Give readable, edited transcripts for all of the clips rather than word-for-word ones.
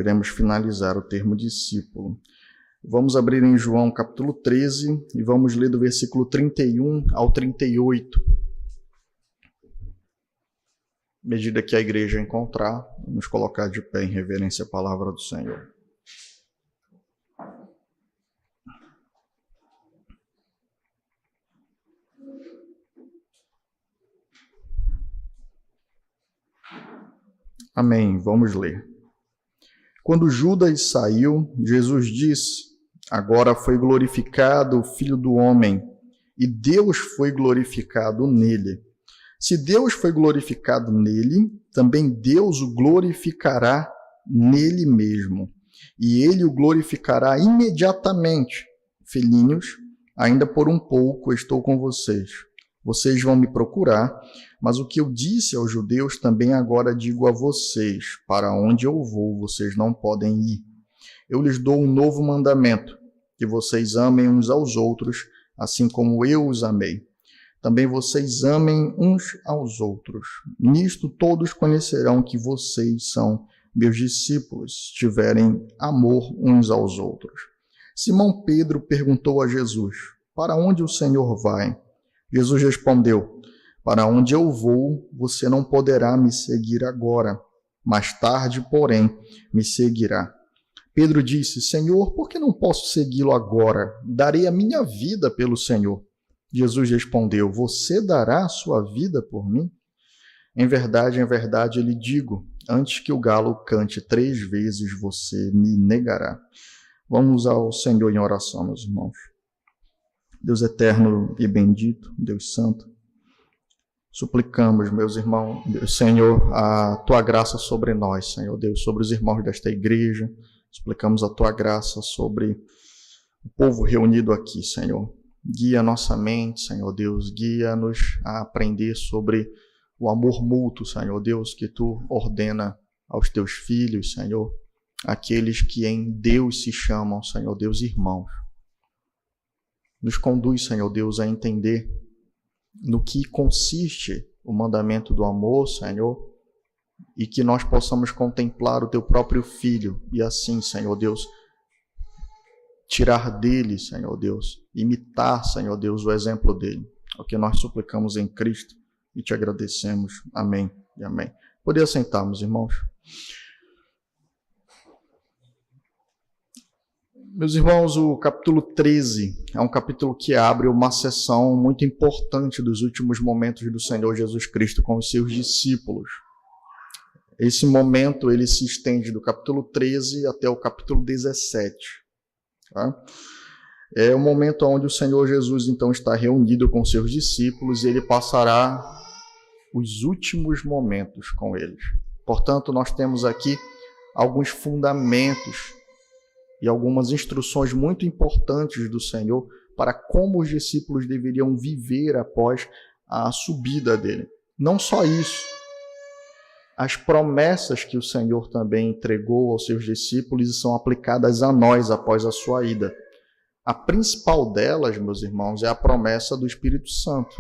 Iremos finalizar o termo discípulo. Vamos abrir em João capítulo 13 e vamos ler do versículo 31 ao 38. À medida que a igreja encontrar, vamos colocar de pé em reverência à palavra do Senhor. Amém. Vamos ler. Quando Judas saiu, Jesus disse: agora foi glorificado o Filho do Homem, e Deus foi glorificado nele. Se Deus foi glorificado nele, também Deus o glorificará nele mesmo, e ele o glorificará imediatamente. Filhinhos, ainda por um pouco estou com vocês. Vocês vão me procurar, mas o que eu disse aos judeus também agora digo a vocês: para onde eu vou, vocês não podem ir. Eu lhes dou um novo mandamento, que vocês amem uns aos outros, assim como eu os amei. Também vocês amem uns aos outros. Nisto todos conhecerão que vocês são meus discípulos, se tiverem amor uns aos outros. Simão Pedro perguntou a Jesus: para onde o Senhor vai? Jesus respondeu: para onde eu vou, você não poderá me seguir agora. Mais tarde, porém, me seguirá. Pedro disse: Senhor, por que não posso segui-lo agora? Darei a minha vida pelo Senhor. Jesus respondeu: você dará a sua vida por mim? Em verdade, lhe digo, antes que o galo cante 3 vezes, você me negará. Vamos ao Senhor em oração, meus irmãos. Deus eterno e bendito, Deus santo, suplicamos, meus irmãos, Senhor, a Tua graça sobre nós, Senhor Deus, sobre os irmãos desta igreja. Suplicamos a Tua graça sobre o povo reunido aqui, Senhor. Guia nossa mente, Senhor Deus, guia-nos a aprender sobre o amor mútuo, Senhor Deus, que Tu ordena aos Teus filhos, Senhor, aqueles que em Deus se chamam, Senhor Deus, irmãos. Nos conduz, Senhor Deus, a entender no que consiste o mandamento do amor, Senhor, e que nós possamos contemplar o Teu próprio Filho e assim, Senhor Deus, tirar dele, Senhor Deus, imitar, Senhor Deus, o exemplo dele. É o que nós suplicamos em Cristo e Te agradecemos. Amém e amém. Poder assentarmos, irmãos. Meus irmãos, o capítulo 13 é um capítulo que abre uma sessão muito importante dos últimos momentos do Senhor Jesus Cristo com os seus discípulos. Esse momento ele se estende do capítulo 13 até o capítulo 17. Tá? É o momento onde o Senhor Jesus então está reunido com seus discípulos e ele passará os últimos momentos com eles. Portanto, nós temos aqui alguns fundamentos e algumas instruções muito importantes do Senhor para como os discípulos deveriam viver após a subida dele. Não só isso, as promessas que o Senhor também entregou aos seus discípulos e são aplicadas a nós após a sua ida. A principal delas, meus irmãos, é a promessa do Espírito Santo.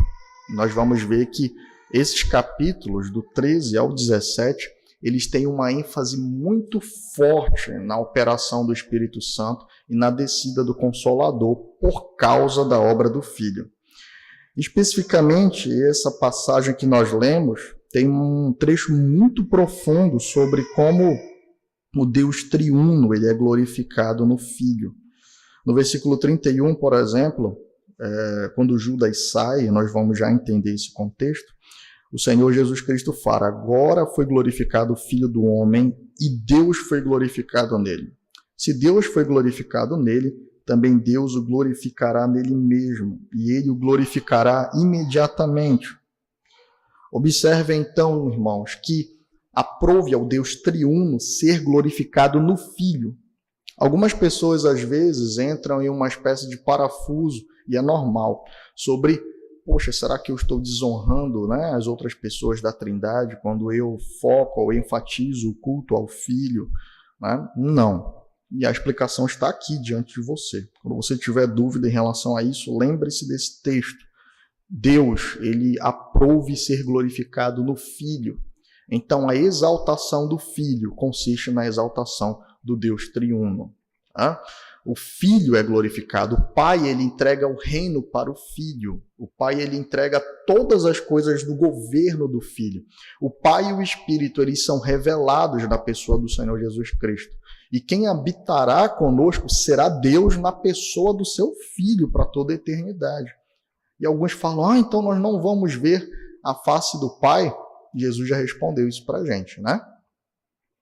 Nós vamos ver que esses capítulos, do 13 ao 17, eles têm uma ênfase muito forte na operação do Espírito Santo e na descida do Consolador por causa da obra do Filho. Especificamente, essa passagem que nós lemos tem um trecho muito profundo sobre como o Deus triuno ele é glorificado no Filho. No versículo 31, por exemplo, quando Judas sai, nós vamos já entender esse contexto, o Senhor Jesus Cristo fala: agora foi glorificado o Filho do Homem e Deus foi glorificado nele. Se Deus foi glorificado nele, também Deus o glorificará nele mesmo, e ele o glorificará imediatamente. Observe então, irmãos, que aprove ao Deus triuno ser glorificado no Filho. Algumas pessoas, às vezes, entram em uma espécie de parafuso, e é normal, sobre: poxa, será que eu estou desonrando, as outras pessoas da Trindade quando eu foco ou enfatizo o culto ao Filho? Não. E a explicação está aqui diante de você. Quando você tiver dúvida em relação a isso, lembre-se desse texto. Deus, ele aprove ser glorificado no Filho. Então, a exaltação do Filho consiste na exaltação do Deus triuno. O Filho é glorificado, o Pai ele entrega o reino para o Filho, o Pai ele entrega todas as coisas do governo do Filho. O Pai e o Espírito eles são revelados na pessoa do Senhor Jesus Cristo. E quem habitará conosco será Deus na pessoa do seu Filho para toda a eternidade. E alguns falam, então nós não vamos ver a face do Pai. Jesus já respondeu isso para a gente, né?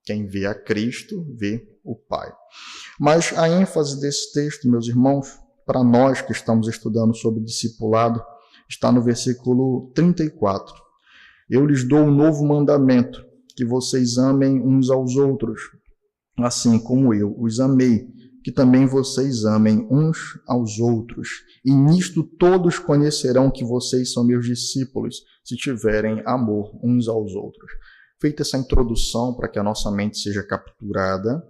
Quem vê a Cristo, vê o Pai. Mas a ênfase desse texto, meus irmãos, para nós que estamos estudando sobre discipulado, está no versículo 34. Eu lhes dou um novo mandamento, que vocês amem uns aos outros, assim como eu os amei, que também vocês amem uns aos outros. E nisto todos conhecerão que vocês são meus discípulos, se tiverem amor uns aos outros. Feita essa introdução para que a nossa mente seja capturada,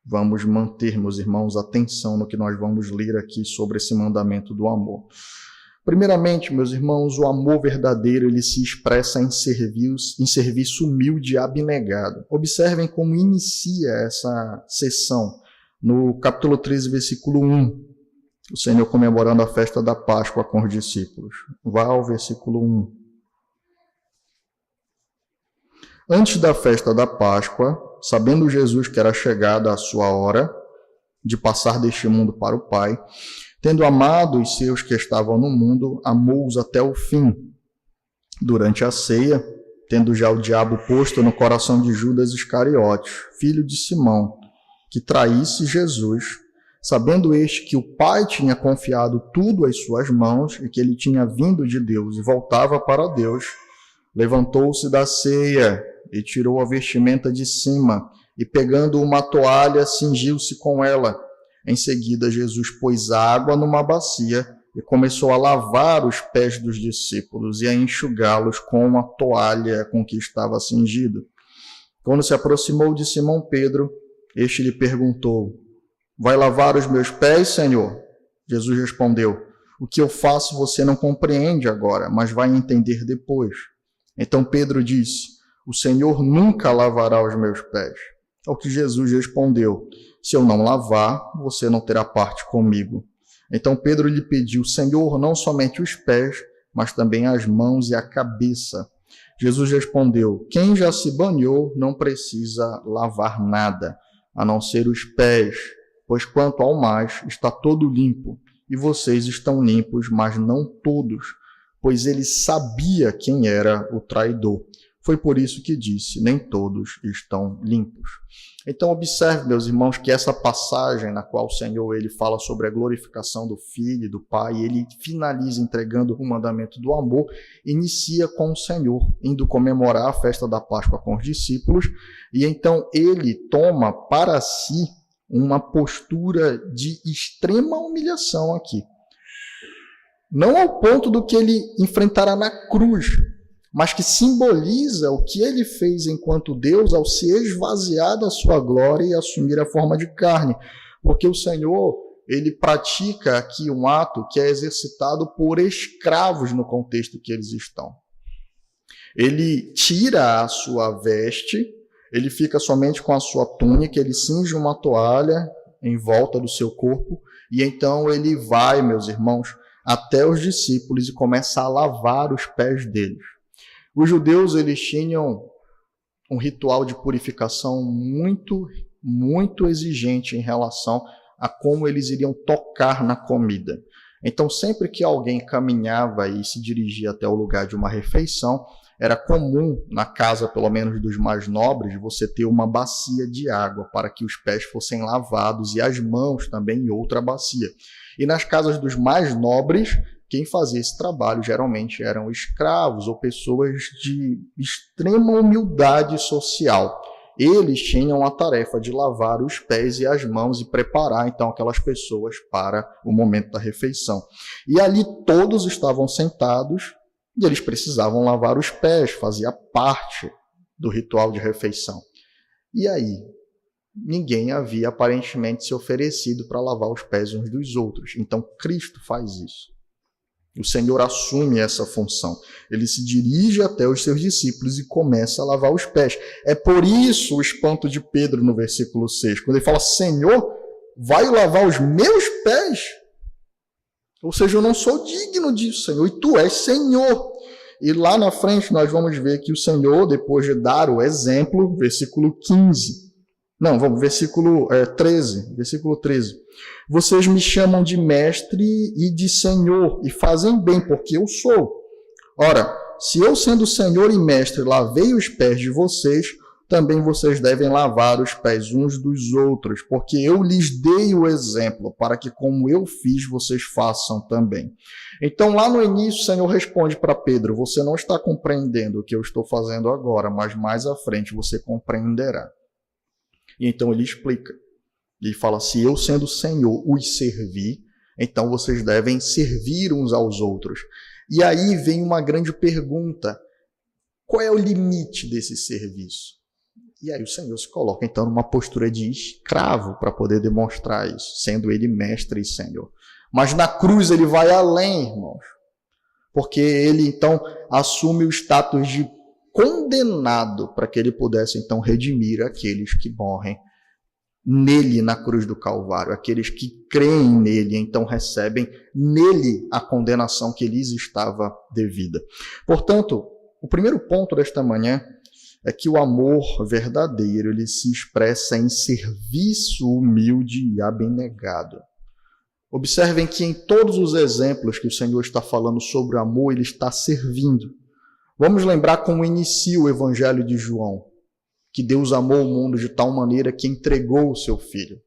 vamos manter, meus irmãos, atenção no que nós vamos ler aqui sobre esse mandamento do amor. Primeiramente, meus irmãos, o amor verdadeiro ele se expressa em serviço humilde e abnegado. Observem como inicia essa sessão. No capítulo 13, versículo 1, o Senhor comemorando a festa da Páscoa com os discípulos. Vá ao versículo 1. Antes da festa da Páscoa, sabendo Jesus que era chegada a sua hora de passar deste mundo para o Pai, tendo amado os seus que estavam no mundo, amou-os até o fim. Durante a ceia, tendo já o diabo posto no coração de Judas Iscariotes, filho de Simão, que traísse Jesus, sabendo este que o Pai tinha confiado tudo às suas mãos e que ele tinha vindo de Deus e voltava para Deus, levantou-se da ceia e tirou a vestimenta de cima e, pegando uma toalha, cingiu-se com ela. Em seguida, Jesus pôs água numa bacia e começou a lavar os pés dos discípulos e a enxugá-los com a toalha com que estava cingido. Quando se aproximou de Simão Pedro, este lhe perguntou: vai lavar os meus pés, Senhor? Jesus respondeu: o que eu faço você não compreende agora, mas vai entender depois. Então Pedro disse: o Senhor nunca lavará os meus pés. Ao que Jesus respondeu: se eu não lavar, você não terá parte comigo. Então Pedro lhe pediu: Senhor, não somente os pés, mas também as mãos e a cabeça. Jesus respondeu: quem já se banhou não precisa lavar nada, a não ser os pés, pois quanto ao mais está todo limpo, e vocês estão limpos, mas não todos, pois ele sabia quem era o traidor. Foi por isso que disse: nem todos estão limpos. Então observe, meus irmãos, que essa passagem na qual o Senhor ele fala sobre a glorificação do Filho e do Pai, ele finaliza entregando o mandamento do amor, inicia com o Senhor indo comemorar a festa da Páscoa com os discípulos, e então ele toma para si uma postura de extrema humilhação aqui. Não ao ponto do que ele enfrentará na cruz, mas que simboliza o que ele fez enquanto Deus ao se esvaziar da sua glória e assumir a forma de carne. Porque o Senhor, ele pratica aqui um ato que é exercitado por escravos no contexto que eles estão. Ele tira a sua veste, ele fica somente com a sua túnica, ele cinge uma toalha em volta do seu corpo, e então ele vai, meus irmãos, até os discípulos e começa a lavar os pés deles. Os judeus eles tinham um ritual de purificação muito exigente em relação a como eles iriam tocar na comida. Então, sempre que alguém caminhava e se dirigia até o lugar de uma refeição, era comum, na casa pelo menos dos mais nobres, você ter uma bacia de água para que os pés fossem lavados e as mãos também em outra bacia. E nas casas dos mais nobres, quem fazia esse trabalho geralmente eram escravos ou pessoas de extrema humildade social. Eles tinham a tarefa de lavar os pés e as mãos e preparar então aquelas pessoas para o momento da refeição. E ali todos estavam sentados e eles precisavam lavar os pés, fazia parte do ritual de refeição. E aí? Ninguém havia aparentemente se oferecido para lavar os pés uns dos outros. Então Cristo faz isso. O Senhor assume essa função. Ele se dirige até os seus discípulos e começa a lavar os pés. É por isso o espanto de Pedro no versículo 6, quando ele fala: Senhor, vai lavar os meus pés? Ou seja, eu não sou digno disso, Senhor, e tu és Senhor. E lá na frente nós vamos ver que o Senhor, depois de dar o exemplo, versículo 15. Não, vamos, versículo 13. Versículo 13. Vocês me chamam de mestre e de Senhor, e fazem bem, porque eu sou. Ora, se eu, sendo Senhor e mestre, lavei os pés de vocês, também vocês devem lavar os pés uns dos outros, porque eu lhes dei o exemplo, para que, como eu fiz, vocês façam também. Então, lá no início, o Senhor responde para Pedro: você não está compreendendo o que eu estou fazendo agora, mas mais à frente você compreenderá. E então ele explica. Ele fala: se eu, sendo Senhor, os servi, então vocês devem servir uns aos outros. E aí vem uma grande pergunta: qual é o limite desse serviço? E aí o Senhor se coloca, então, numa postura de escravo para poder demonstrar isso, sendo ele mestre e Senhor. Mas na cruz ele vai além, irmãos, porque ele, então, assume o status de condenado para que ele pudesse, então, redimir aqueles que morrem nele na cruz do Calvário. Aqueles que creem nele, então, recebem nele a condenação que lhes estava devida. Portanto, o primeiro ponto desta manhã é que o amor verdadeiro ele se expressa em serviço humilde e abnegado. Observem que em todos os exemplos que o Senhor está falando sobre o amor, ele está servindo. Vamos lembrar como inicia o Evangelho de João, que Deus amou o mundo de tal maneira que entregou o seu Filho.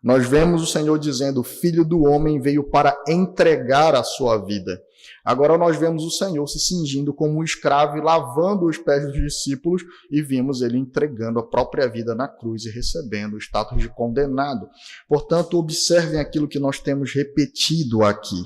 Nós vemos o Senhor dizendo: o Filho do homem veio para entregar a sua vida. Agora nós vemos o Senhor se cingindo como um escravo e lavando os pés dos discípulos, e vimos ele entregando a própria vida na cruz e recebendo o status de condenado. Portanto, observem aquilo que nós temos repetido aqui.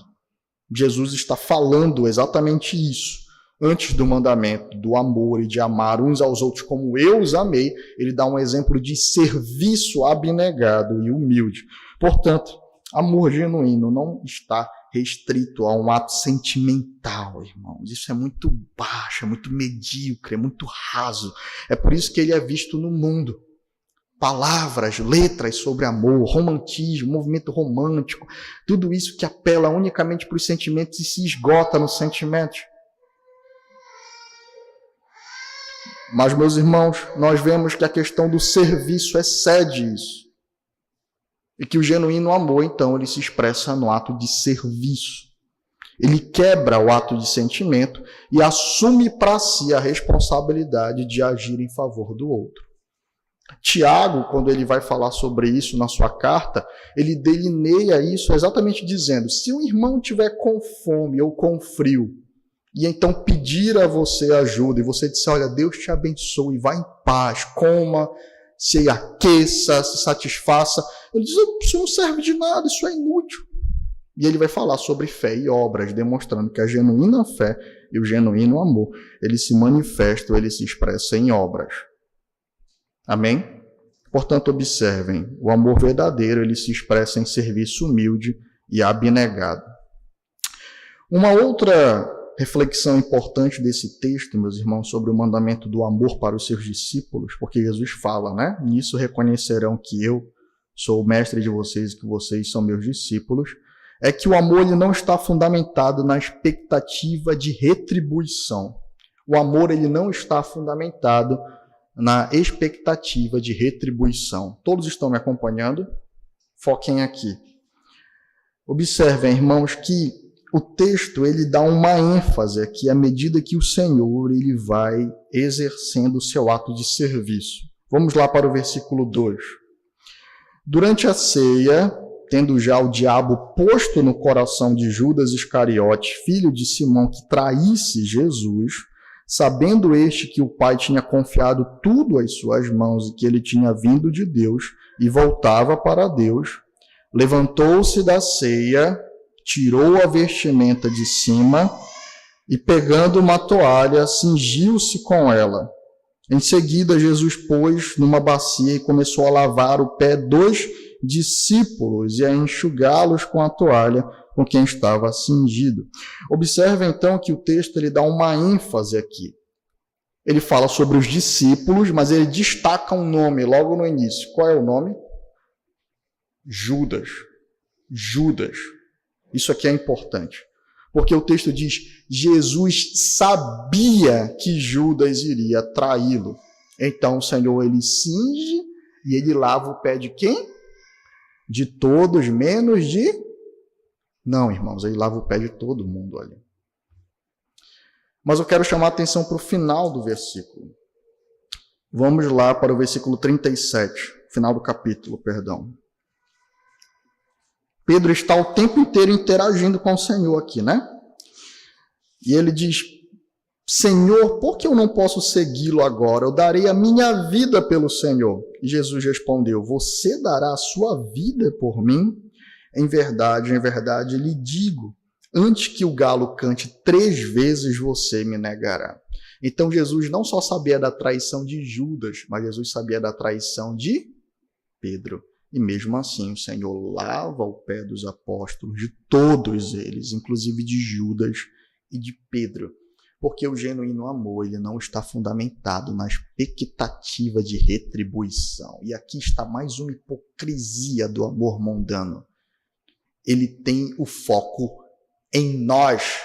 Jesus está falando exatamente isso. Antes do mandamento do amor e de amar uns aos outros como eu os amei, ele dá um exemplo de serviço abnegado e humilde. Portanto, amor genuíno não está restrito a um ato sentimental, irmãos. Isso é muito baixo, é muito medíocre, é muito raso. É por isso que ele é visto no mundo. Palavras, letras sobre amor, romantismo, movimento romântico, tudo isso que apela unicamente para os sentimentos e se esgota nos sentimentos. Mas, meus irmãos, nós vemos que a questão do serviço excede isso. E que o genuíno amor, então, ele se expressa no ato de serviço. Ele quebra o ato de sentimento e assume para si a responsabilidade de agir em favor do outro. Tiago, quando ele vai falar sobre isso na sua carta, ele delineia isso exatamente dizendo: se o irmão tiver com fome ou com frio, e então pedir a você ajuda, e você disser: olha, Deus te abençoe, vá em paz, coma, se aqueça, se satisfaça. Ele diz: isso não serve de nada, isso é inútil. E ele vai falar sobre fé e obras, demonstrando que a genuína fé e o genuíno amor, eles se manifestam, eles se expressam em obras. Amém? Portanto, observem, o amor verdadeiro, ele se expressa em serviço humilde e abnegado. Uma outra reflexão importante desse texto, meus irmãos, sobre o mandamento do amor para os seus discípulos, porque Jesus fala, né? Nisso reconhecerão que eu sou o mestre de vocês e que vocês são meus discípulos, é que o amor ele não está fundamentado na expectativa de retribuição. O amor ele não está fundamentado na expectativa de retribuição. Todos estão me acompanhando? Foquem aqui. Observem, irmãos, que o texto ele dá uma ênfase aqui à medida que o Senhor ele vai exercendo o seu ato de serviço. Vamos lá para o versículo 2. Durante a ceia, tendo já o diabo posto no coração de Judas Iscariote, filho de Simão, que traísse Jesus, sabendo este que o Pai tinha confiado tudo às suas mãos e que ele tinha vindo de Deus e voltava para Deus, levantou-se da ceia, tirou a vestimenta de cima e, pegando uma toalha, cingiu-se com ela. Em seguida, Jesus pôs numa bacia e começou a lavar o pé dos discípulos e a enxugá-los com a toalha com quem estava cingido. Observe então que o texto ele dá uma ênfase aqui. Ele fala sobre os discípulos, mas ele destaca um nome logo no início. Qual é o nome? Judas. Judas. Isso aqui é importante. Porque o texto diz, Jesus sabia que Judas iria traí-lo. Então o Senhor, ele cinge e ele lava o pé de quem? De todos, menos de... Não, irmãos, ele lava o pé de todo mundo ali. Mas eu quero chamar a atenção para o final do versículo. Vamos lá para o versículo 37, final do capítulo, perdão. Pedro está o tempo inteiro interagindo com o Senhor aqui, né? E ele diz, Senhor, por que eu não posso segui-lo agora? Eu darei a minha vida pelo Senhor. E Jesus respondeu, você dará a sua vida por mim? Em verdade, lhe digo, antes que o galo cante 3 vezes, você me negará. Então Jesus não só sabia da traição de Judas, mas Jesus sabia da traição de Pedro. E mesmo assim o Senhor lava o pé dos apóstolos, de todos eles, inclusive de Judas e de Pedro. Porque o genuíno amor ele não está fundamentado na expectativa de retribuição. E aqui está mais uma hipocrisia do amor mundano. Ele tem o foco em nós.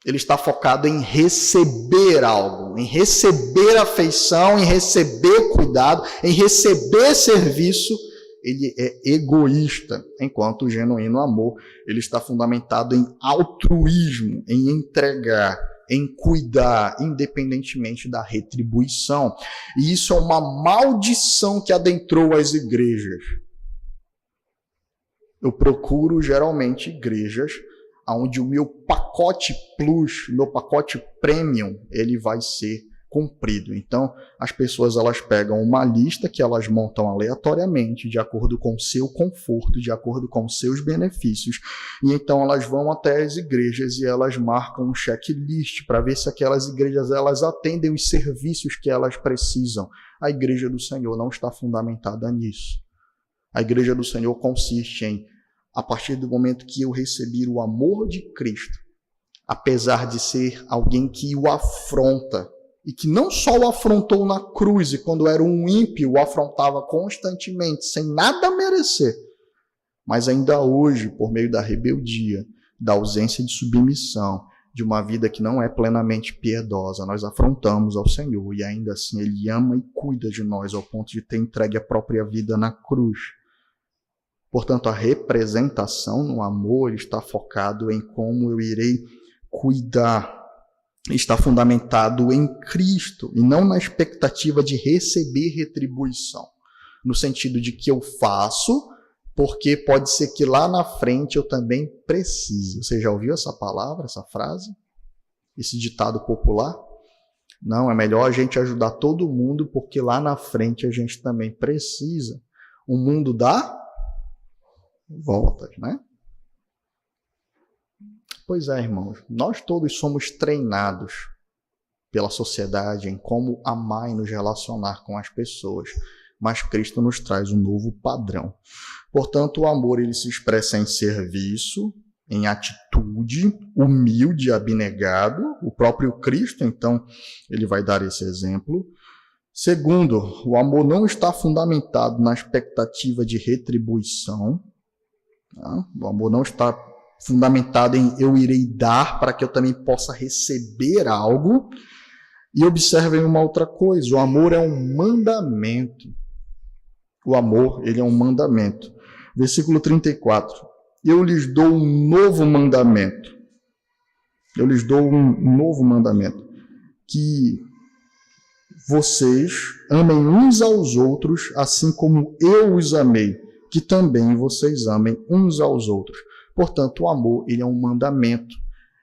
Ele está focado em receber algo, em receber afeição, em receber cuidado, em receber serviço. Ele é egoísta, enquanto o genuíno amor ele está fundamentado em altruísmo, em entregar, em cuidar, independentemente da retribuição. E isso é uma maldição que adentrou as igrejas. Eu procuro geralmente igrejas onde o meu pacote plus, meu pacote premium, ele vai ser cumprido. Então, as pessoas elas pegam uma lista que elas montam aleatoriamente, de acordo com o seu conforto, de acordo com os seus benefícios, e então elas vão até as igrejas e elas marcam um checklist para ver se aquelas igrejas elas atendem os serviços que elas precisam. A igreja do Senhor não está fundamentada nisso. A igreja do Senhor consiste em, a partir do momento que eu receber o amor de Cristo, apesar de ser alguém que o afronta, e que não só o afrontou na cruz, e quando era um ímpio, o afrontava constantemente, sem nada merecer, mas ainda hoje, por meio da rebeldia, da ausência de submissão, de uma vida que não é plenamente piedosa, nós afrontamos ao Senhor, e ainda assim Ele ama e cuida de nós, ao ponto de ter entregue a própria vida na cruz. Portanto, a representação no amor está focado em como eu irei cuidar. Está fundamentado em Cristo e não na expectativa de receber retribuição. No sentido de que eu faço, porque pode ser que lá na frente eu também precise. Você já ouviu essa palavra, essa frase? Esse ditado popular? Não, é melhor a gente ajudar todo mundo, porque lá na frente a gente também precisa. O mundo dá voltas, né? Pois é, irmãos, nós todos somos treinados pela sociedade em como amar e nos relacionar com as pessoas, mas Cristo nos traz um novo padrão. Portanto, o amor ele se expressa em serviço, em atitude, humilde, abnegado. O próprio Cristo, então, ele vai dar esse exemplo. Segundo, o amor não está fundamentado na expectativa de retribuição. O amor não está fundamentado em eu irei dar para que eu também possa receber algo. E observem uma outra coisa, o amor é um mandamento. O amor, ele é um mandamento. Versículo 34. Eu lhes dou um novo mandamento. Eu lhes dou um novo mandamento. Que vocês amem uns aos outros, assim como eu os amei. Que também vocês amem uns aos outros. Portanto, o amor ele é um mandamento.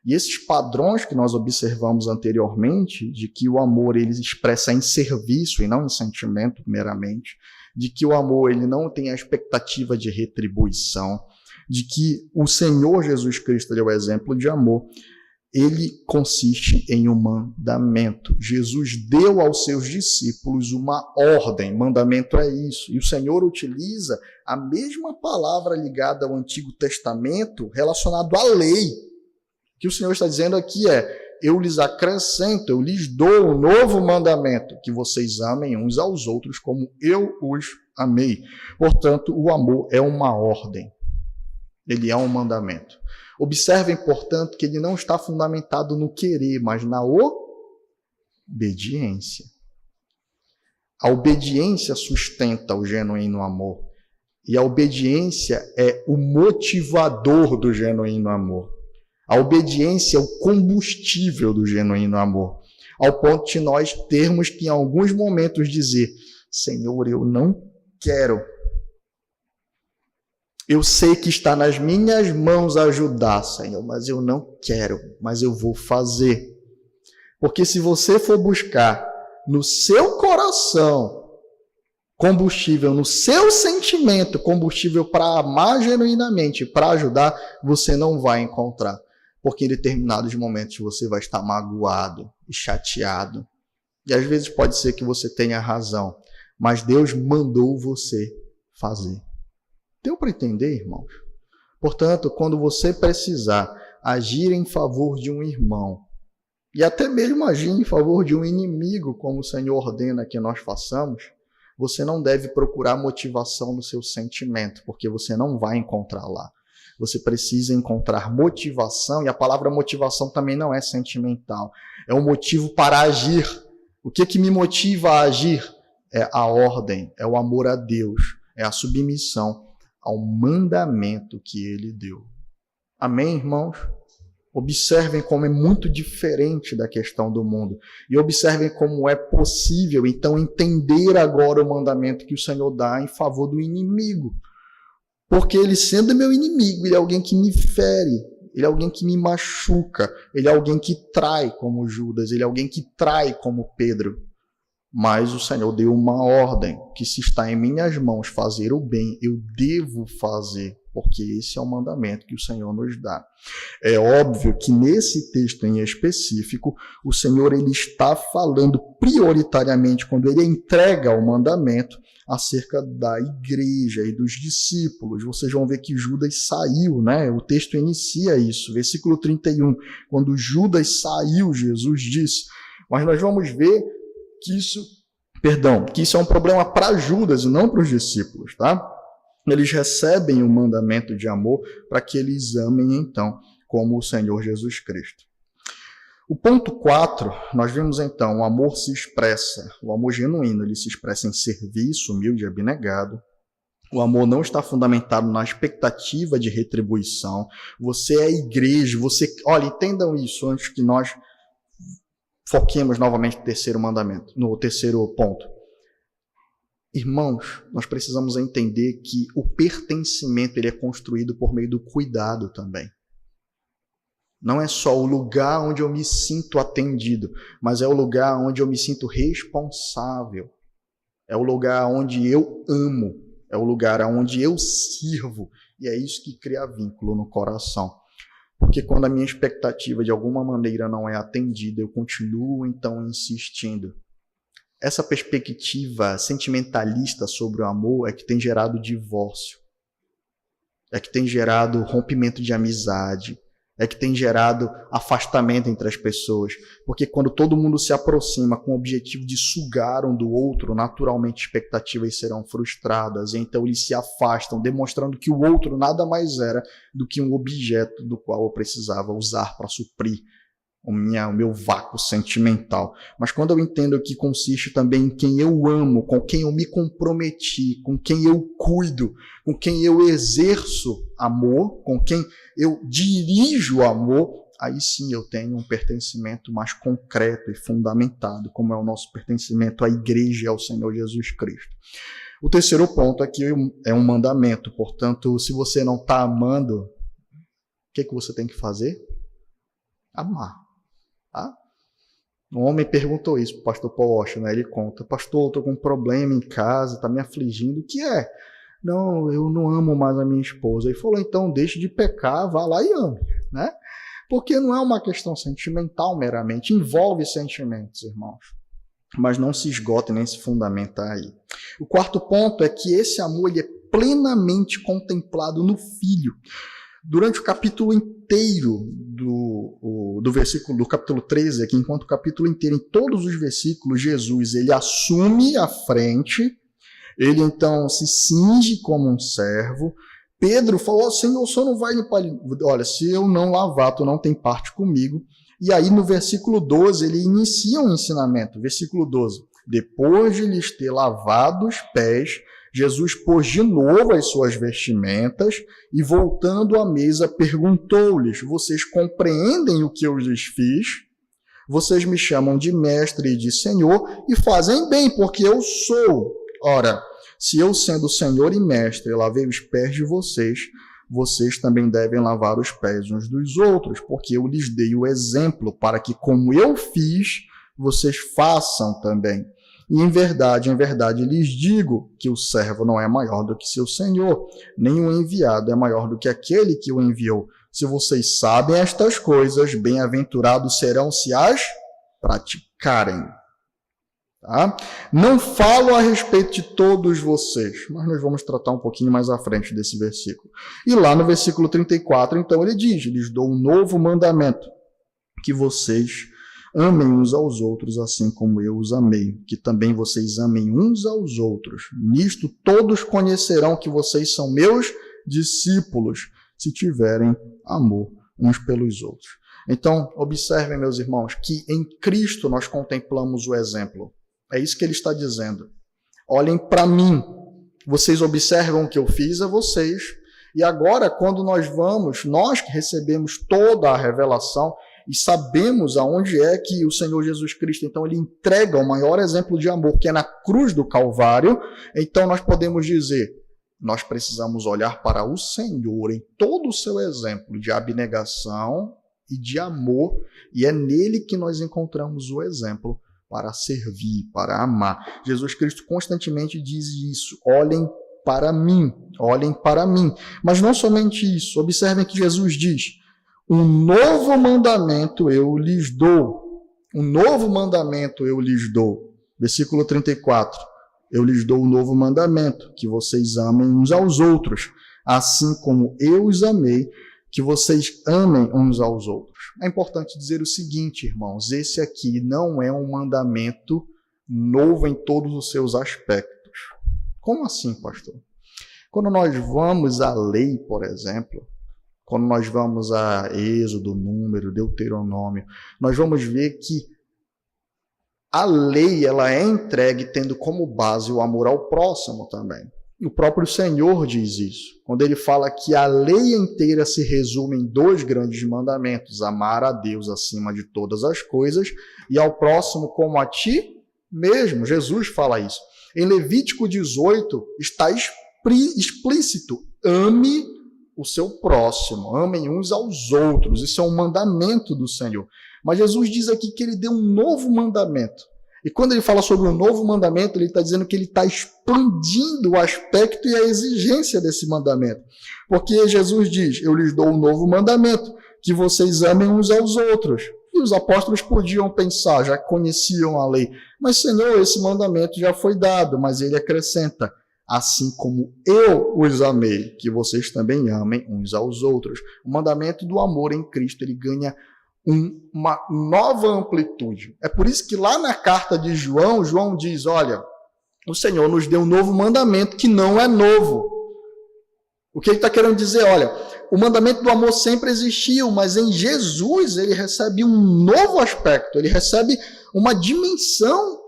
E esses padrões que nós observamos anteriormente, de que o amor ele expressa em serviço e não em sentimento meramente, de que o amor ele não tem a expectativa de retribuição, de que o Senhor Jesus Cristo é o exemplo de amor, ele consiste em um mandamento. Jesus deu aos seus discípulos uma ordem, mandamento é isso. E o Senhor utiliza a mesma palavra ligada ao Antigo Testamento relacionado à lei. O que o Senhor está dizendo aqui é: eu lhes acrescento, eu lhes dou um novo mandamento, que vocês amem uns aos outros como eu os amei. Portanto, o amor é uma ordem. Ele é um mandamento. Observem, portanto, que ele não está fundamentado no querer, mas na obediência. A obediência sustenta o genuíno amor. E a obediência é o motivador do genuíno amor. A obediência é o combustível do genuíno amor. Ao ponto de nós termos que, em alguns momentos, dizer: Senhor, eu não quero. Eu sei que está nas minhas mãos ajudar, Senhor, mas eu não quero, mas eu vou fazer. Porque se você for buscar no seu coração combustível, no seu sentimento combustível para amar genuinamente, para ajudar, você não vai encontrar. Porque em determinados momentos você vai estar magoado e chateado. E às vezes pode ser que você tenha razão, mas Deus mandou você fazer. Deu para entender, irmãos? Portanto, quando você precisar agir em favor de um irmão, e até mesmo agir em favor de um inimigo, como o Senhor ordena que nós façamos, você não deve procurar motivação no seu sentimento, porque você não vai encontrar lá. Você precisa encontrar motivação, e a palavra motivação também não é sentimental. É um motivo para agir. O que me motiva a agir? É a ordem, é o amor a Deus, é a submissão ao mandamento que ele deu. Amém, irmãos? Observem como é muito diferente da questão do mundo. E observem como é possível, então, entender agora o mandamento que o Senhor dá em favor do inimigo. Porque ele, sendo meu inimigo, ele é alguém que me fere, ele é alguém que me machuca, ele é alguém que trai como Judas, ele é alguém que trai como Pedro. Mas o Senhor deu uma ordem, que se está em minhas mãos fazer o bem, eu devo fazer, porque esse é o mandamento que o Senhor nos dá. É óbvio que nesse texto em específico, o Senhor ele está falando prioritariamente, quando ele entrega o mandamento, acerca da igreja e dos discípulos. Vocês vão ver que Judas saiu, né? O texto inicia isso, versículo 31. Quando Judas saiu, Jesus disse. Mas nós vamos ver que isso é um problema para Judas e não para os discípulos, tá? Eles recebem o mandamento de amor para que eles amem, então, como o Senhor Jesus Cristo. O ponto 4, nós vimos, então, o amor se expressa, o amor genuíno, ele se expressa em serviço, humilde e abnegado. O amor não está fundamentado na expectativa de retribuição. Você é a igreja, olha, entendam isso antes que nós foquemos novamente no terceiro ponto. Irmãos, nós precisamos entender que o pertencimento ele é construído por meio do cuidado também. Não é só o lugar onde eu me sinto atendido, mas é o lugar onde eu me sinto responsável. É o lugar onde eu amo, é o lugar onde eu sirvo. E é isso que cria vínculo no coração. Porque quando a minha expectativa de alguma maneira não é atendida, eu continuo então insistindo. Essa perspectiva sentimentalista sobre o amor é que tem gerado divórcio, é que tem gerado rompimento de amizade, é que tem gerado afastamento entre as pessoas. Porque quando todo mundo se aproxima com o objetivo de sugar um do outro, naturalmente expectativas serão frustradas. E então eles se afastam, demonstrando que o outro nada mais era do que um objeto do qual eu precisava usar para suprir o meu vácuo sentimental. Mas quando eu entendo que consiste também em quem eu amo, com quem eu me comprometi, com quem eu cuido, com quem eu exerço amor, com quem eu dirijo amor, aí sim eu tenho um pertencimento mais concreto e fundamentado, como é o nosso pertencimento à igreja e ao Senhor Jesus Cristo. O terceiro ponto aqui é um mandamento. Portanto, se você não está amando, o que você tem que fazer? Amar. Tá? Um homem perguntou isso para o pastor Paul Washer, né? Ele conta: pastor, eu estou com um problema em casa, está me afligindo. O que é? Não, eu não amo mais a minha esposa. Ele falou: então deixe de pecar, vá lá e ame, né? Porque não é uma questão sentimental meramente, envolve sentimentos, irmãos. Mas não se esgota nem se fundamenta aí. O quarto ponto é que esse amor ele é plenamente contemplado no Filho. Durante o capítulo inteiro do versículo do capítulo 13, aqui, enquanto o capítulo inteiro, em todos os versículos, Jesus ele assume a frente, ele então se cinge como um servo. Pedro falou, Senhor, o senhor não vai limpar? Olha, se eu não lavar, tu não tem parte comigo. E aí no versículo 12, ele inicia um ensinamento. Versículo 12, depois de lhes ter lavado os pés, Jesus pôs de novo as suas vestimentas e, voltando à mesa, perguntou-lhes, vocês compreendem o que eu lhes fiz? Vocês me chamam de mestre e de senhor e fazem bem, porque eu sou. Ora, se eu, sendo senhor e mestre, lavei os pés de vocês, vocês também devem lavar os pés uns dos outros, porque eu lhes dei o exemplo para que, como eu fiz, vocês façam também. E em verdade lhes digo que o servo não é maior do que seu senhor, nem o enviado é maior do que aquele que o enviou. Se vocês sabem estas coisas, bem-aventurados serão se as praticarem. Tá? Não falo a respeito de todos vocês, mas nós vamos tratar um pouquinho mais à frente desse versículo. E lá no versículo 34, então ele diz, lhes dou um novo mandamento, que vocês amem uns aos outros assim como eu os amei, que também vocês amem uns aos outros. Nisto todos conhecerão que vocês são meus discípulos, se tiverem amor uns pelos outros. Então, observem, meus irmãos, que em Cristo nós contemplamos o exemplo. É isso que ele está dizendo. Olhem para mim. Vocês observam o que eu fiz a vocês. E agora, quando nós que recebemos toda a revelação e sabemos aonde é que o Senhor Jesus Cristo, então, ele entrega o maior exemplo de amor, que é na cruz do Calvário, então nós podemos dizer, nós precisamos olhar para o Senhor em todo o seu exemplo de abnegação e de amor, e é nele que nós encontramos o exemplo para servir, para amar. Jesus Cristo constantemente diz isso, olhem para mim, olhem para mim. Mas não somente isso, observem que Jesus diz, um novo mandamento eu lhes dou, um novo mandamento eu lhes dou. Versículo 34, eu lhes dou um novo mandamento, que vocês amem uns aos outros, assim como eu os amei, que vocês amem uns aos outros. É importante dizer o seguinte, irmãos, esse aqui não é um mandamento novo em todos os seus aspectos. Como assim, pastor? Quando nós vamos à lei, por exemplo, quando nós vamos a Êxodo, Número, Deuteronômio, nós vamos ver que a lei ela é entregue tendo como base o amor ao próximo também. O próprio Senhor diz isso, quando ele fala que a lei inteira se resume em 2 grandes mandamentos, amar a Deus acima de todas as coisas e ao próximo como a ti mesmo. Jesus fala isso. Em Levítico 18 está explícito, ame o seu próximo, amem uns aos outros. Isso é um mandamento do Senhor. Mas Jesus diz aqui que ele deu um novo mandamento. E quando ele fala sobre um novo mandamento, ele está dizendo que ele está expandindo o aspecto e a exigência desse mandamento. Porque Jesus diz, eu lhes dou um novo mandamento, que vocês amem uns aos outros. E os apóstolos podiam pensar, já conheciam a lei, mas Senhor, esse mandamento já foi dado, mas ele acrescenta, assim como eu os amei, que vocês também amem uns aos outros. O mandamento do amor em Cristo, ele ganha uma nova amplitude. É por isso que lá na carta de João, João diz, olha, o Senhor nos deu um novo mandamento que não é novo. O que ele está querendo dizer? Olha, o mandamento do amor sempre existiu, mas em Jesus ele recebe um novo aspecto, ele recebe uma dimensão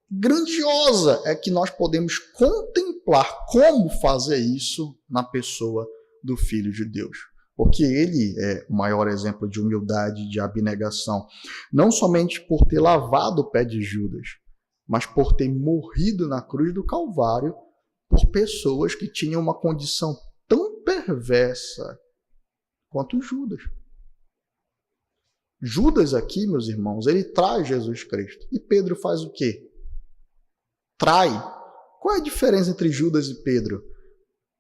grandiosa, é que nós podemos contemplar como fazer isso na pessoa do Filho de Deus. Porque ele é o maior exemplo de humildade, de abnegação. Não somente por ter lavado o pé de Judas, mas por ter morrido na cruz do Calvário por pessoas que tinham uma condição tão perversa quanto Judas. Judas aqui, meus irmãos, ele traz Jesus Cristo. E Pedro faz o quê? Trai. Qual é a diferença entre Judas e Pedro?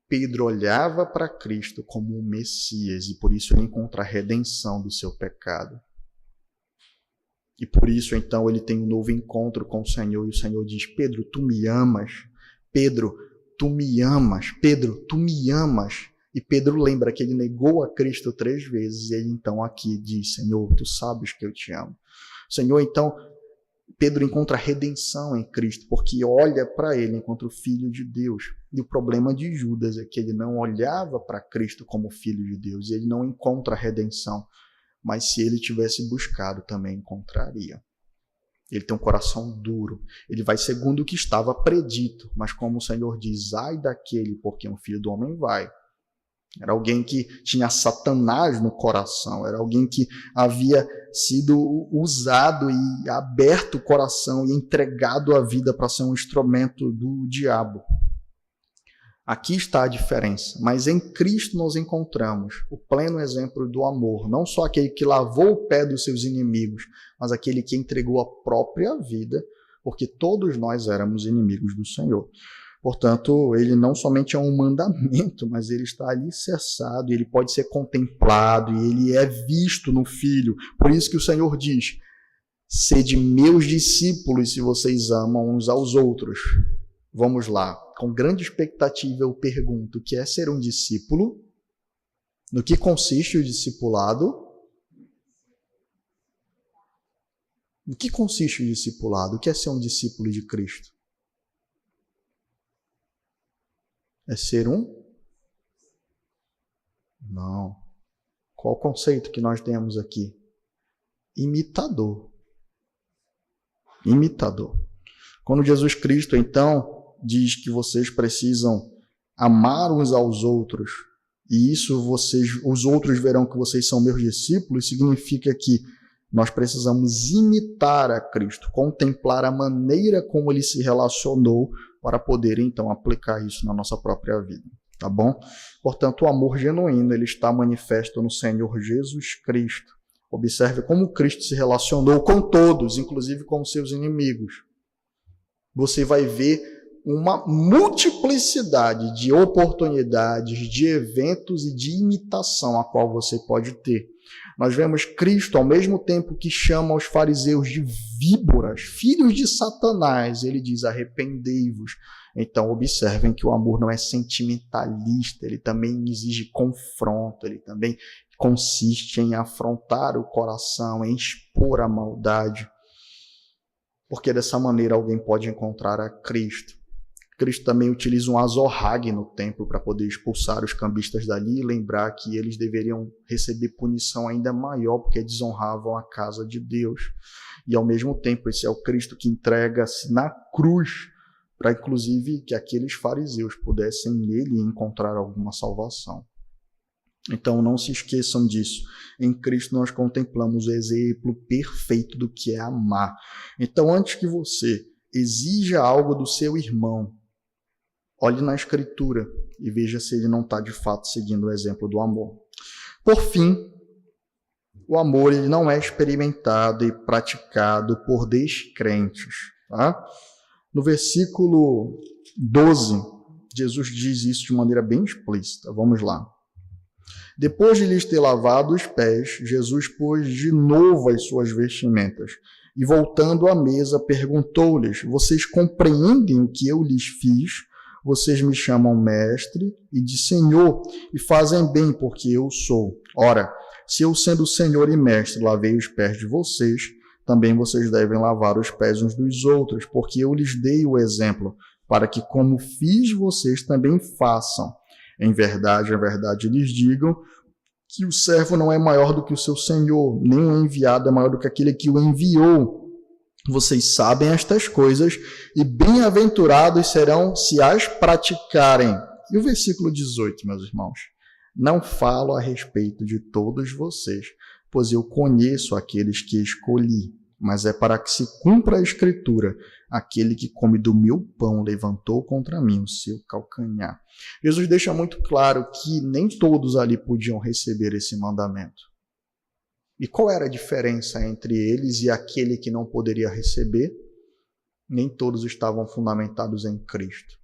Pedro olhava para Cristo como o Messias e por isso ele encontra a redenção do seu pecado. E por isso, então, ele tem um novo encontro com o Senhor e o Senhor diz: Pedro, tu me amas? Pedro, tu me amas? Pedro, tu me amas? E Pedro lembra que ele negou a Cristo 3 vezes e ele então aqui diz: Senhor, tu sabes que eu te amo. Senhor, então, Pedro encontra redenção em Cristo, porque olha para ele enquanto filho de Deus. E o problema de Judas é que ele não olhava para Cristo como filho de Deus, e ele não encontra redenção. Mas se ele tivesse buscado, também encontraria. Ele tem um coração duro, ele vai segundo o que estava predito, mas como o Senhor diz, ai daquele por quem o Filho do Homem vai. Era alguém que tinha Satanás no coração, era alguém que havia sido usado e aberto o coração e entregado a vida para ser um instrumento do diabo. Aqui está a diferença, mas em Cristo nós encontramos o pleno exemplo do amor, não só aquele que lavou o pé dos seus inimigos, mas aquele que entregou a própria vida, porque todos nós éramos inimigos do Senhor. Portanto, ele não somente é um mandamento, mas ele está alicerçado, ele pode ser contemplado, e ele é visto no Filho. Por isso que o Senhor diz: sede meus discípulos se vocês amam uns aos outros. Vamos lá, com grande expectativa eu pergunto: o que é ser um discípulo? No que consiste o discipulado? No que consiste o discipulado? O que é ser um discípulo de Cristo? É ser um? Não. Qual o conceito que nós temos aqui? Imitador. Imitador. Quando Jesus Cristo, então, diz que vocês precisam amar uns aos outros, e isso os outros verão que vocês são meus discípulos, significa que nós precisamos imitar a Cristo, contemplar a maneira como ele se relacionou para poder, então, aplicar isso na nossa própria vida, tá bom? Portanto, o amor genuíno, ele está manifesto no Senhor Jesus Cristo. Observe como Cristo se relacionou com todos, inclusive com seus inimigos. Você vai ver uma multiplicidade de oportunidades, de eventos e de imitação a qual você pode ter. Nós vemos Cristo, ao mesmo tempo que chama os fariseus de víboras, filhos de Satanás, ele diz: arrependei-vos. Então, observem que o amor não é sentimentalista, ele também exige confronto, ele também consiste em afrontar o coração, em expor a maldade, porque dessa maneira alguém pode encontrar a Cristo. Cristo também utiliza um azorrague no templo para poder expulsar os cambistas dali e lembrar que eles deveriam receber punição ainda maior porque desonravam a casa de Deus. E ao mesmo tempo, esse é o Cristo que entrega-se na cruz para, inclusive, que aqueles fariseus pudessem nele encontrar alguma salvação. Então, não se esqueçam disso. Em Cristo nós contemplamos o exemplo perfeito do que é amar. Então, antes que você exija algo do seu irmão, olhe na Escritura e veja se ele não está de fato seguindo o exemplo do amor. Por fim, o amor ele não é experimentado e praticado por descrentes. Tá? No versículo 12, Jesus diz isso de maneira bem explícita. Vamos lá. Depois de lhes ter lavado os pés, Jesus pôs de novo as suas vestimentas e, voltando à mesa, perguntou-lhes: vocês compreendem o que eu lhes fiz? Vocês me chamam mestre e de Senhor, e fazem bem, porque eu sou. Ora, se eu, sendo Senhor e mestre, lavei os pés de vocês, também vocês devem lavar os pés uns dos outros, porque eu lhes dei o exemplo, para que, como fiz, vocês também façam. Em verdade lhes digo que o servo não é maior do que o seu senhor, nem o enviado é maior do que aquele que o enviou. Vocês sabem estas coisas, e bem-aventurados serão se as praticarem. E o versículo 18, meus irmãos: não falo a respeito de todos vocês, pois eu conheço aqueles que escolhi, mas é para que se cumpra a Escritura: aquele que come do meu pão levantou contra mim o seu calcanhar. Jesus deixa muito claro que nem todos ali podiam receber esse mandamento. E qual era a diferença entre eles e aquele que não poderia receber? Nem todos estavam fundamentados em Cristo.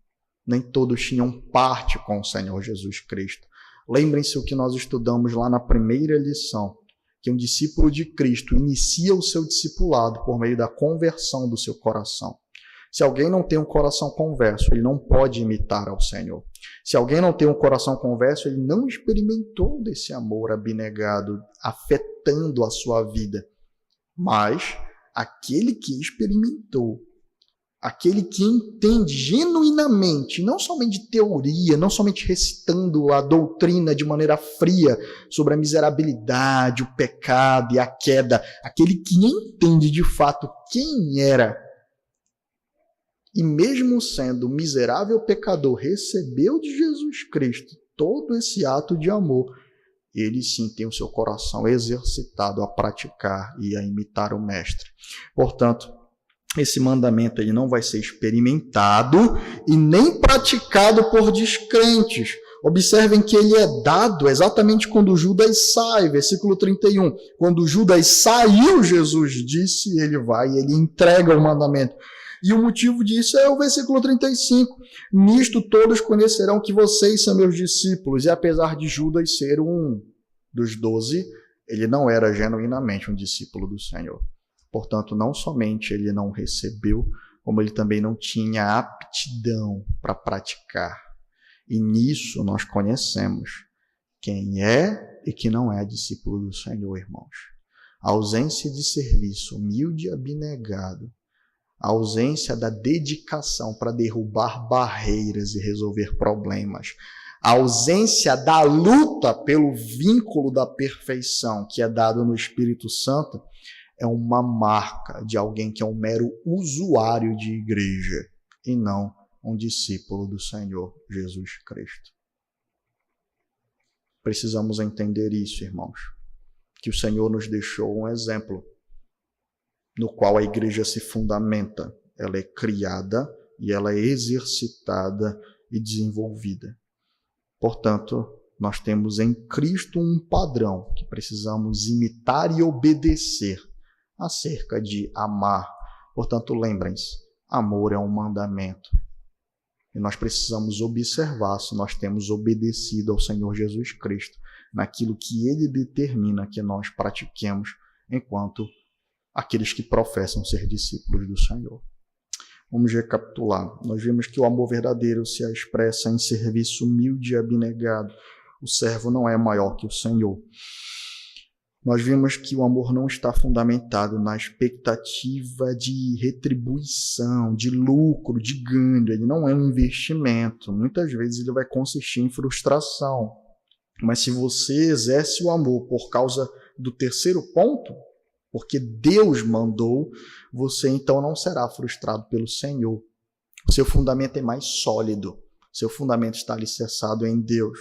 Nem todos tinham parte com o Senhor Jesus Cristo. Lembrem-se o que nós estudamos lá na primeira lição, que um discípulo de Cristo inicia o seu discipulado por meio da conversão do seu coração. Se alguém não tem um coração converso, ele não pode imitar ao Senhor. Se alguém não tem um coração converso, ele não experimentou desse amor abnegado, afetando a sua vida. Mas aquele que experimentou, aquele que entende genuinamente, não somente de teoria, não somente recitando a doutrina de maneira fria sobre a miserabilidade, o pecado e a queda, aquele que entende de fato quem era, e mesmo sendo miserável pecador, recebeu de Jesus Cristo todo esse ato de amor, ele sim tem o seu coração exercitado a praticar e a imitar o Mestre. Portanto, esse mandamento ele não vai ser experimentado e nem praticado por descrentes. Observem que ele é dado exatamente quando Judas sai, versículo 31. Quando Judas saiu, Jesus disse, ele vai e ele entrega o mandamento. E o motivo disso é o versículo 35. Nisto todos conhecerão que vocês são meus discípulos. E apesar de Judas ser um dos 12, ele não era genuinamente um discípulo do Senhor. Portanto, não somente ele não recebeu, como ele também não tinha aptidão para praticar. E nisso nós conhecemos quem é e quem não é discípulo do Senhor, irmãos. A ausência de serviço, humilde e abnegado, a ausência da dedicação para derrubar barreiras e resolver problemas, a ausência da luta pelo vínculo da perfeição que é dado no Espírito Santo é uma marca de alguém que é um mero usuário de igreja e não um discípulo do Senhor Jesus Cristo. Precisamos entender isso, irmãos, que o Senhor nos deixou um exemplo no qual a igreja se fundamenta. Ela é criada e ela é exercitada e desenvolvida. Portanto, nós temos em Cristo um padrão que precisamos imitar e obedecer acerca de amar. Portanto, lembrem-se, amor é um mandamento. E nós precisamos observar se nós temos obedecido ao Senhor Jesus Cristo naquilo que Ele determina que nós pratiquemos enquanto aqueles que professam ser discípulos do Senhor. Vamos recapitular. Nós vimos que o amor verdadeiro se expressa em serviço humilde e abnegado. O servo não é maior que o Senhor. Nós vimos que o amor não está fundamentado na expectativa de retribuição, de lucro, de ganho. Ele não é um investimento. Muitas vezes ele vai consistir em frustração. Mas se você exerce o amor por causa do terceiro ponto, porque Deus mandou, você então não será frustrado pelo Senhor. O seu fundamento é mais sólido. Seu fundamento está alicerçado em Deus.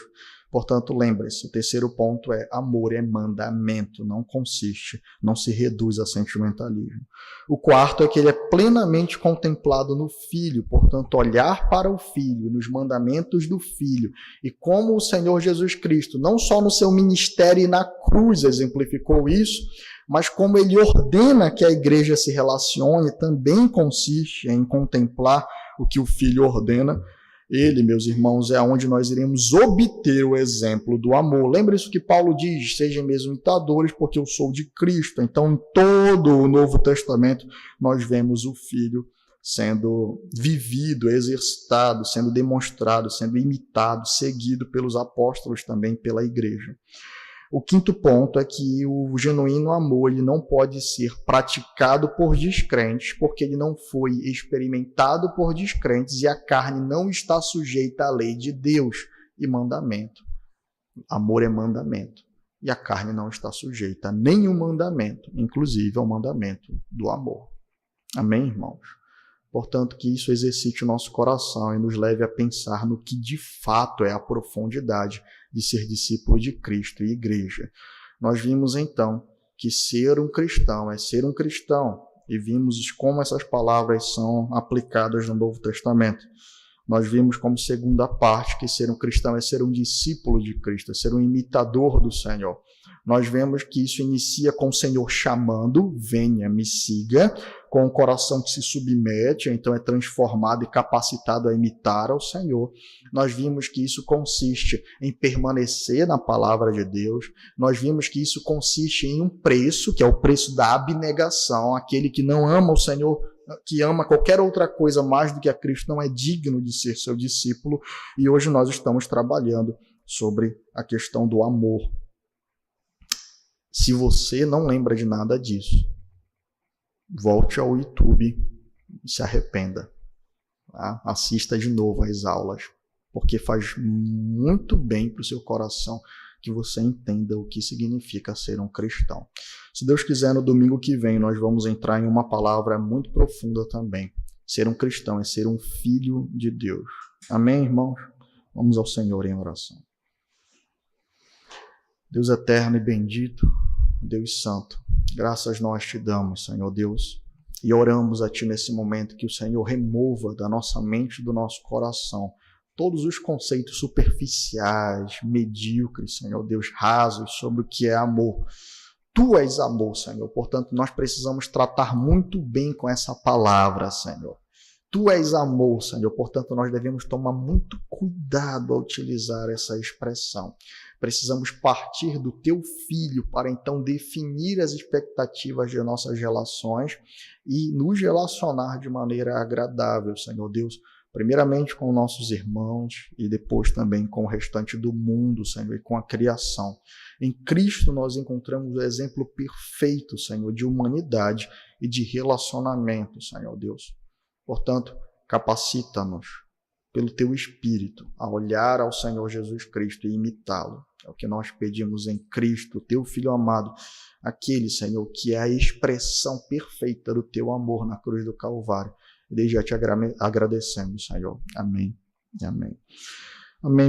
Portanto, lembre-se, o terceiro ponto é amor é mandamento, não consiste, não se reduz a sentimentalismo. O quarto é que ele é plenamente contemplado no Filho, portanto, olhar para o Filho, nos mandamentos do Filho, e como o Senhor Jesus Cristo, não só no seu ministério e na cruz exemplificou isso, mas como ele ordena que a igreja se relacione, também consiste em contemplar o que o Filho ordena. Ele, meus irmãos, é onde nós iremos obter o exemplo do amor. Lembre-se que Paulo diz, sejam meus imitadores, porque eu sou de Cristo. Então, em todo o Novo Testamento, nós vemos o Filho sendo vivido, exercitado, sendo demonstrado, sendo imitado, seguido pelos apóstolos, também pela igreja. O quinto ponto é que o genuíno amor ele não pode ser praticado por descrentes, porque ele não foi experimentado por descrentes e a carne não está sujeita à lei de Deus e mandamento. Amor é mandamento e a carne não está sujeita a nenhum mandamento, inclusive ao mandamento do amor. Amém, irmãos? Portanto, que isso exercite o nosso coração e nos leve a pensar no que de fato é a profundidade de ser discípulo de Cristo e igreja. Nós vimos então que ser um cristão é ser um cristão e vimos como essas palavras são aplicadas no Novo Testamento. Nós vimos como segunda parte que ser um cristão é ser um discípulo de Cristo, é ser um imitador do Senhor. Nós vemos que isso inicia com o Senhor chamando, venha, me siga, com um coração que se submete, então é transformado e capacitado a imitar ao Senhor. Nós vimos que isso consiste em permanecer na palavra de Deus. Nós vimos que isso consiste em um preço, que é o preço da abnegação. Aquele que não ama o Senhor, que ama qualquer outra coisa mais do que a Cristo, não é digno de ser seu discípulo. E hoje nós estamos trabalhando sobre a questão do amor. Se você não lembra de nada disso, volte ao YouTube e se arrependa. Tá? Assista de novo às aulas, porque faz muito bem para o seu coração que você entenda o que significa ser um cristão. Se Deus quiser, no domingo que vem, nós vamos entrar em uma palavra muito profunda também. Ser um cristão é ser um filho de Deus. Amém, irmãos? Vamos ao Senhor em oração. Deus eterno e bendito, Deus santo, graças nós te damos, Senhor Deus, e oramos a Ti nesse momento que o Senhor remova da nossa mente e do nosso coração todos os conceitos superficiais, medíocres, Senhor Deus, rasos sobre o que é amor. Tu és amor, Senhor, portanto nós precisamos tratar muito bem com essa palavra, Senhor. Tu és amor, Senhor, portanto nós devemos tomar muito cuidado ao utilizar essa expressão. Precisamos partir do Teu Filho para então definir as expectativas de nossas relações e nos relacionar de maneira agradável, Senhor Deus, primeiramente com nossos irmãos e depois também com o restante do mundo, Senhor, e com a criação. Em Cristo nós encontramos o exemplo perfeito, Senhor, de humanidade e de relacionamento, Senhor Deus. Portanto, capacita-nos pelo Teu Espírito a olhar ao Senhor Jesus Cristo e imitá-lo. É o que nós pedimos em Cristo, Teu Filho amado, aquele, Senhor, que é a expressão perfeita do Teu amor na cruz do Calvário. E desde já te agradecemos, Senhor. Amém. Amém. Amém.